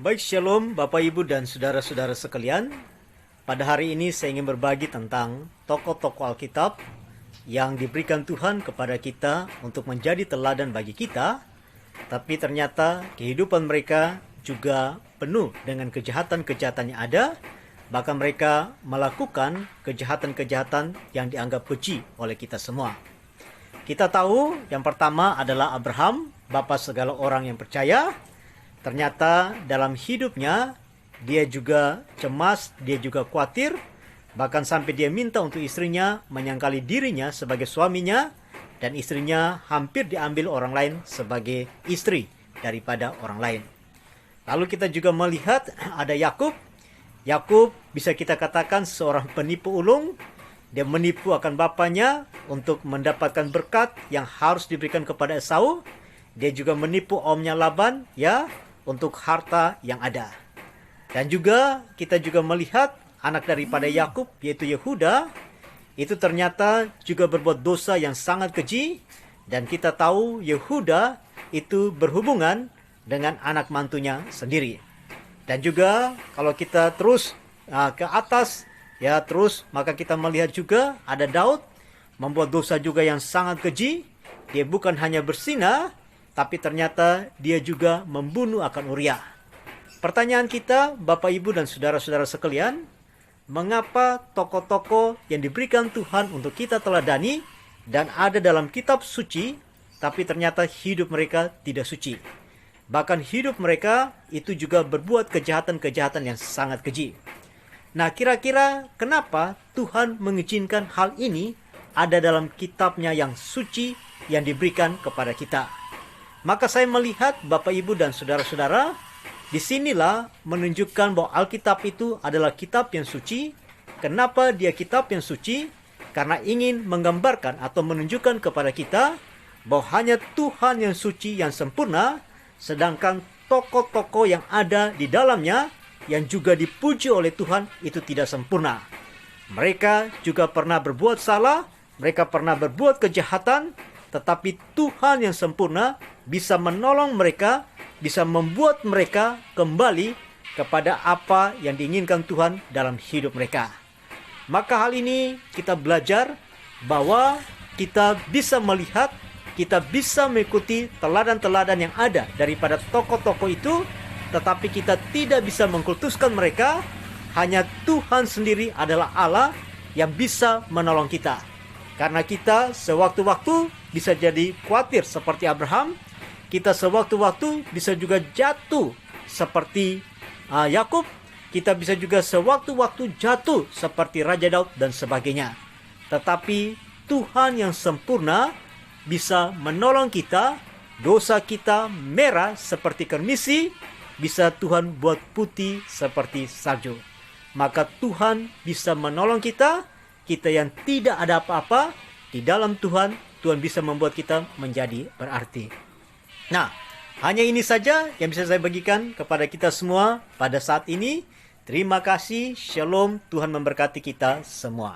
Baik, Shalom Bapak Ibu dan saudara-saudara sekalian. Pada hari ini saya ingin berbagi tentang tokoh-tokoh Alkitab yang diberikan Tuhan kepada kita untuk menjadi teladan bagi kita. Tapi ternyata kehidupan mereka juga penuh dengan kejahatan-kejahatan yang ada. Bahkan mereka melakukan kejahatan-kejahatan yang dianggap keji oleh kita semua. Kita tahu yang pertama adalah Abraham, bapa segala orang yang percaya. Ternyata dalam hidupnya dia juga cemas, dia juga khawatir, bahkan sampai dia minta untuk istrinya menyangkali dirinya sebagai suaminya, dan istrinya hampir diambil orang lain sebagai istri daripada orang lain. Lalu kita juga melihat ada Yakub. Yakub bisa kita katakan seorang penipu ulung. Dia menipu akan bapaknya untuk mendapatkan berkat yang harus diberikan kepada Esau. Dia juga menipu omnya Laban, untuk harta yang ada. Dan juga kita juga melihat anak daripada Yakub yaitu Yehuda itu ternyata juga berbuat dosa yang sangat keji, dan kita tahu Yehuda itu berhubungan dengan anak mantunya sendiri. Dan juga kalau kita terus ke atas terus maka kita melihat juga ada Daud membuat dosa juga yang sangat keji. Dia bukan hanya bersinah, tapi ternyata dia juga membunuh akan Uria. Pertanyaan kita, Bapak Ibu dan saudara-saudara sekalian, mengapa tokoh-tokoh yang diberikan Tuhan untuk kita teladani dan ada dalam kitab suci, tapi ternyata hidup mereka tidak suci? Bahkan hidup mereka itu juga berbuat kejahatan-kejahatan yang sangat keji. Nah, kira-kira kenapa Tuhan mengizinkan hal ini ada dalam kitabnya yang suci yang diberikan kepada kita? Maka saya melihat Bapak Ibu dan saudara-saudara, disinilah menunjukkan bahwa Alkitab itu adalah kitab yang suci. Kenapa dia kitab yang suci? Karena ingin menggambarkan atau menunjukkan kepada kita bahwa hanya Tuhan yang suci, yang sempurna, sedangkan tokoh-tokoh yang ada di dalamnya yang juga dipuji oleh Tuhan itu tidak sempurna. Mereka juga pernah berbuat salah, mereka pernah berbuat kejahatan, tetapi Tuhan yang sempurna bisa menolong mereka, bisa membuat mereka kembali kepada apa yang diinginkan Tuhan dalam hidup mereka. Maka hal ini kita belajar bahwa kita bisa melihat, kita bisa mengikuti teladan-teladan yang ada daripada tokoh-tokoh itu, tetapi kita tidak bisa mengkultuskan mereka. Hanya Tuhan sendiri adalah Allah yang bisa menolong kita. Karena kita sewaktu-waktu bisa jadi khawatir seperti Abraham. Kita sewaktu-waktu bisa juga jatuh seperti Yakub. Kita bisa juga sewaktu-waktu jatuh seperti Raja Daud dan sebagainya. Tetapi Tuhan yang sempurna bisa menolong kita. Dosa kita merah seperti kermisi, bisa Tuhan buat putih seperti salju. Maka Tuhan bisa menolong kita. Kita yang tidak ada apa-apa, di dalam Tuhan, Tuhan bisa membuat kita menjadi berarti. Nah, hanya ini saja yang bisa saya bagikan kepada kita semua pada saat ini. Terima kasih, Shalom, Tuhan memberkati kita semua.